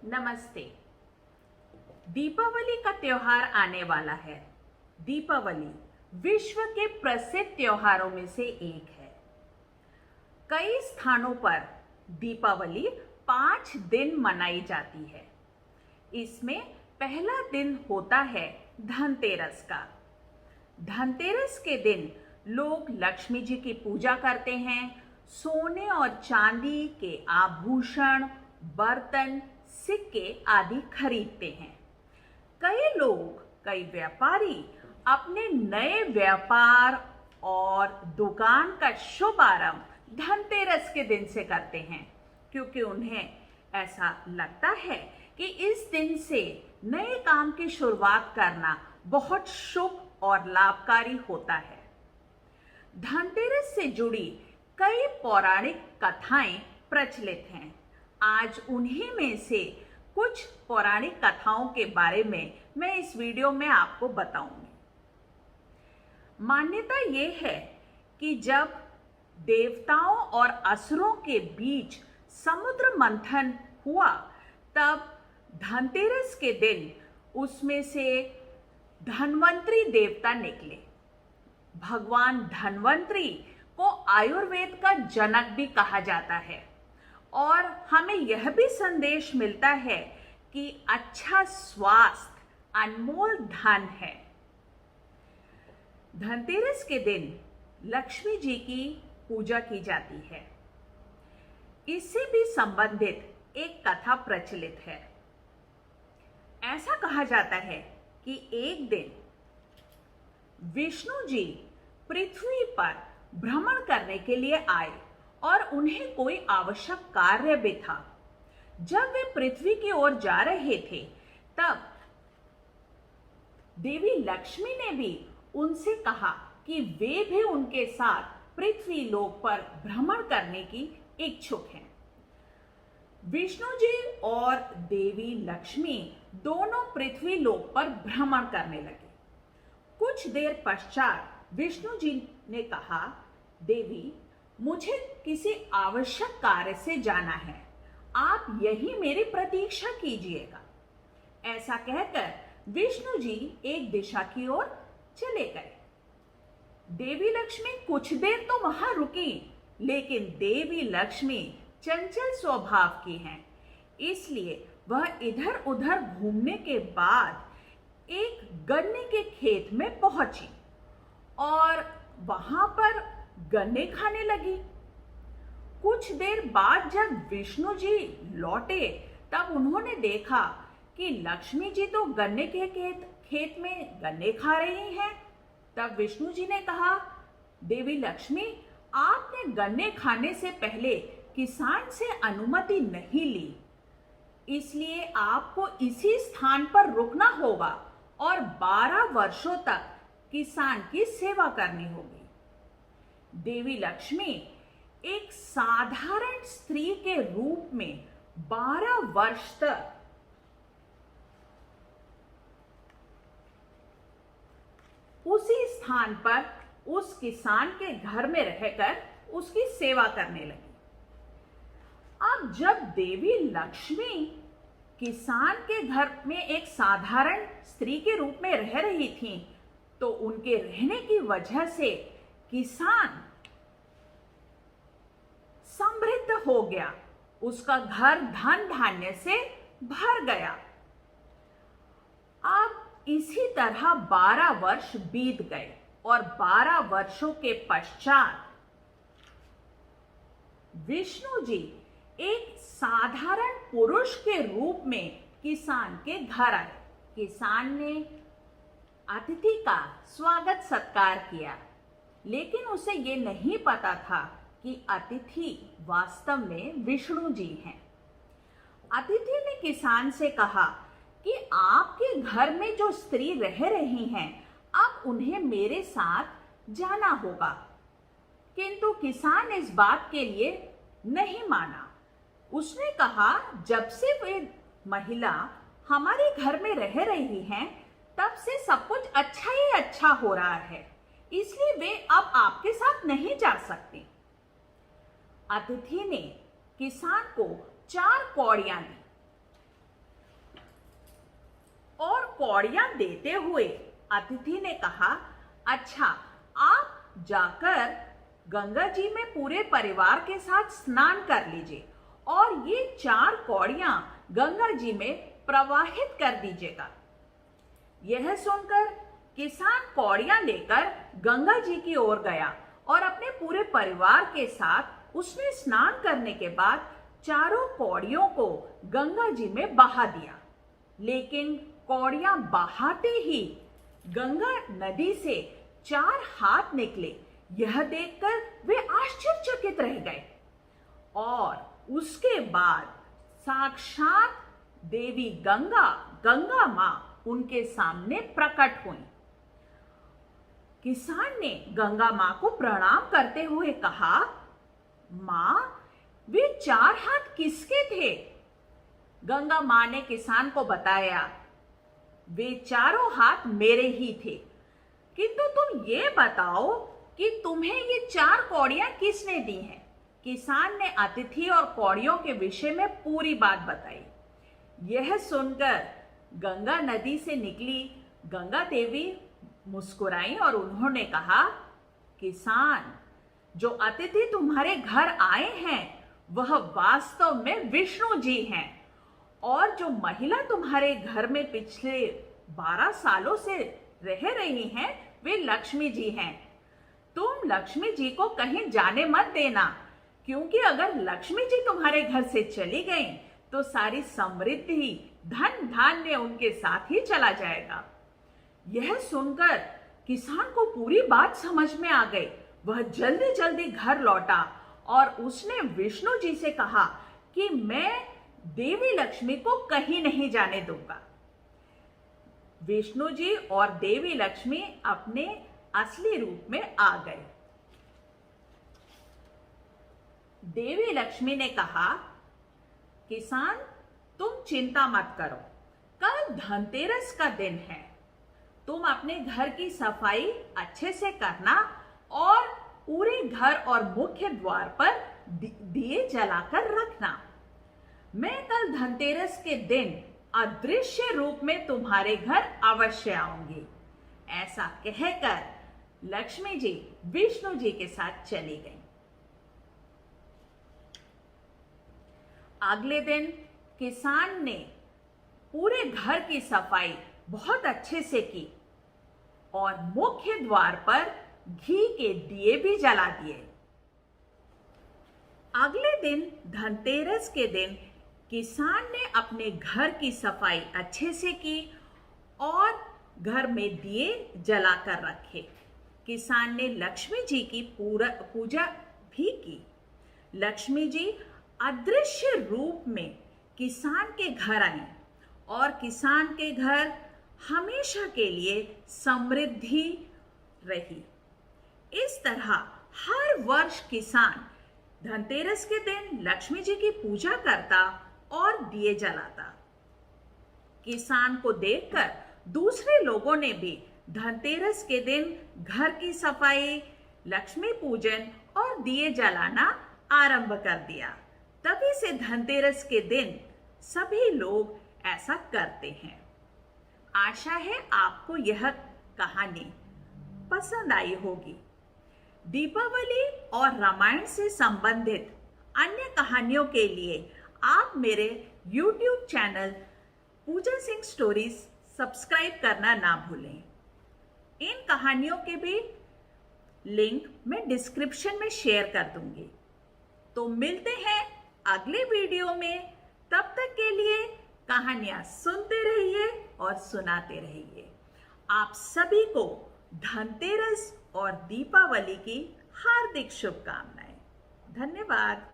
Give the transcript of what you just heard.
नमस्ते। दीपावली का त्योहार आने वाला है। दीपावली विश्व के प्रसिद्ध त्योहारों में से एक है। कई स्थानों पर दीपावली 5 दिन मनाई जाती है। इसमें पहला दिन होता है धनतेरस का। धनतेरस के दिन लोग लक्ष्मी जी की पूजा करते हैं। सोने और चांदी के आभूषण, बर्तन, सिक्के आदि खरीदते हैं। कई व्यापारी अपने नए व्यापार और दुकान का शुभारंभ धनतेरस के दिन से करते हैं, क्योंकि उन्हें ऐसा लगता है कि इस दिन से नए काम की शुरुआत करना बहुत शुभ और लाभकारी होता है। धनतेरस से जुड़ी कई पौराणिक कथाएं प्रचलित हैं। आज उन्हीं में से कुछ पौराणिक कथाओं के बारे में मैं इस वीडियो में आपको बताऊंगी। मान्यता ये है कि जब देवताओं और असुरों के बीच समुद्र मंथन हुआ, तब धनतेरस के दिन उसमें से धन्वंतरी देवता निकले। भगवान धन्वंतरी को आयुर्वेद का जनक भी कहा जाता है और हमें यह भी संदेश मिलता है कि अच्छा स्वास्थ्य अनमोल धन है। धनतेरस के दिन लक्ष्मी जी की पूजा की जाती है। इससे भी संबंधित एक कथा प्रचलित है। ऐसा कहा जाता है कि एक दिन विष्णु जी पृथ्वी पर भ्रमण करने के लिए आए और उन्हें कोई आवश्यक कार्य भी था। जब वे पृथ्वी की ओर जा रहे थे, तब देवी लक्ष्मी ने भी उनसे कहा कि वे भी उनके साथ पृथ्वी लोक पर भ्रमण करने की इच्छुक हैं। विष्णु जी और देवी लक्ष्मी दोनों पृथ्वी लोक पर भ्रमण करने लगे। कुछ देर पश्चात विष्णु जी ने कहा, देवी, मुझे किसी आवश्यक कार्य से जाना है, आप यही मेरी प्रतीक्षा कीजिएगा। ऐसा कहकर विष्णु जी एक दिशा की ओर चले गए। देवी लक्ष्मी कुछ देर तो वहां रुकी, लेकिन देवी लक्ष्मी चंचल स्वभाव की हैं, इसलिए वह इधर उधर घूमने के बाद एक गन्ने के खेत में पहुंची और वहां पर गन्ने खाने लगी। कुछ देर बाद जब विष्णु जी लौटे, तब उन्होंने देखा कि लक्ष्मी जी तो गन्ने के खेत में गन्ने खा रही हैं। तब विष्णु जी ने कहा, देवी लक्ष्मी, आपने गन्ने खाने से पहले किसान से अनुमति नहीं ली, इसलिए आपको इसी स्थान पर रुकना होगा और 12 वर्षों तक किसान की सेवा करनी होगी। देवी लक्ष्मी एक साधारण स्त्री के रूप में 12 वर्ष तक उसी स्थान पर उस किसान के घर में रहकर उसकी सेवा करने लगी। अब जब देवी लक्ष्मी किसान के घर में एक साधारण स्त्री के रूप में रह रही थी, तो उनके रहने की वजह से किसान समृद्ध हो गया। उसका घर धन धान्य से भर गया। अब इसी तरह 12 वर्ष बीत गए और 12 वर्षों के पश्चात विष्णु जी एक साधारण पुरुष के रूप में किसान के घर आए। किसान ने अतिथि का स्वागत सत्कार किया, लेकिन उसे ये नहीं पता था कि अतिथि वास्तव में विष्णु जी हैं। अतिथि ने किसान से कहा कि आपके घर में जो स्त्री रह रही हैं, अब उन्हें मेरे साथ जाना होगा। किंतु किसान इस बात के लिए नहीं माना। उसने कहा, जब से वे महिला हमारे घर में रह रही हैं, तब से सब कुछ अच्छा ही अच्छा हो रहा है, इसलिए वे अब आपके साथ नहीं जा सकती। अतिथि ने किसान को 4 कौड़ियां दी। कौड़ियां देते हुए अतिथि ने कहा, अच्छा, आप जाकर गंगा जी में पूरे परिवार के साथ स्नान कर लीजिए और ये 4 कौड़ियां गंगा जी में प्रवाहित कर दीजिएगा। यह सुनकर किसान कौड़ियां लेकर गंगा जी की ओर गया और अपने पूरे परिवार के साथ उसने स्नान करने के बाद चारों कौड़ियों को गंगा जी में बहा दिया। लेकिन कौड़ियां बहाते ही गंगा नदी से 4 हाथ निकले। यह देखकर वे आश्चर्यचकित रह गए और उसके बाद साक्षात देवी गंगा मां उनके सामने प्रकट हुई। किसान ने गंगा मां को प्रणाम करते हुए कहा, मां, वे 4 हाथ किसके थे? गंगा मां ने किसान को बताया, वे चारों हाथ मेरे ही थे, किंतु तुम ये बताओ कि तुम्हें ये 4 कौड़ियां किसने दी हैं? किसान ने अतिथि और कौड़ियों के विषय में पूरी बात बताई। यह सुनकर गंगा नदी से निकली गंगा देवी मुस्कुराई और उन्होंने कहा, किसान, जो अतिथि तुम्हारे घर आए हैं वह वास्तव में विष्णु जी हैं और जो महिला तुम्हारे घर में पिछले 12 सालों से रह रही हैं वे लक्ष्मी जी हैं। तुम लक्ष्मी जी को कहीं जाने मत देना, क्योंकि अगर लक्ष्मी जी तुम्हारे घर से चली गई तो सारी समृद्धि, धन धान्य उनके साथ ही चला जाएगा। यह सुनकर किसान को पूरी बात समझ में आ गई। वह जल्दी जल्दी घर लौटा और उसने विष्णु जी से कहा कि मैं देवी लक्ष्मी को कहीं नहीं जाने दूंगा। विष्णु जी और देवी लक्ष्मी अपने असली रूप में आ गए। देवी लक्ष्मी ने कहा, किसान, तुम चिंता मत करो, कल धनतेरस का दिन है। तुम अपने घर की सफाई अच्छे से करना और पूरे घर और मुख्य द्वार पर दिए जलाकर रखना। मैं कल धनतेरस के दिन अदृश्य रूप में तुम्हारे घर अवश्य आऊंगी। ऐसा कहकर लक्ष्मी जी विष्णु जी के साथ चली गई। अगले दिन किसान ने पूरे घर की सफाई बहुत अच्छे से की और मुख्य द्वार पर घी के दिए भी जला दिए। अगले दिन धनतेरस के दिन किसान ने अपने घर की सफाई अच्छे से की और घर में दिए जलाकर रखे। किसान ने लक्ष्मी जी की पूजा भी की। लक्ष्मी जी अदृश्य रूप में किसान के घर आई और किसान के घर हमेशा के लिए समृद्धि रही। इस तरह हर वर्ष किसान धनतेरस के दिन लक्ष्मी जी की पूजा करता और दिए जलाता। किसान को देखकर दूसरे लोगों ने भी धनतेरस के दिन घर की सफाई, लक्ष्मी पूजन और दिए जलाना आरंभ कर दिया। तभी से धनतेरस के दिन सभी लोग ऐसा करते हैं। आशा है आपको यह कहानी पसंद आई होगी। दीपावली और रामायण से संबंधित अन्य कहानियों के लिए आप मेरे YouTube चैनल पूजा सिंह स्टोरीज सब्सक्राइब करना ना भूलें। इन कहानियों के भी लिंक मैं डिस्क्रिप्शन में शेयर कर दूंगी। तो मिलते हैं अगले वीडियो में। तब तक के लिए कहानियां सुनते रहिए और सुनाते रहिए। आप सभी को धनतेरस और दीपावली की हार्दिक शुभकामनाएं। धन्यवाद।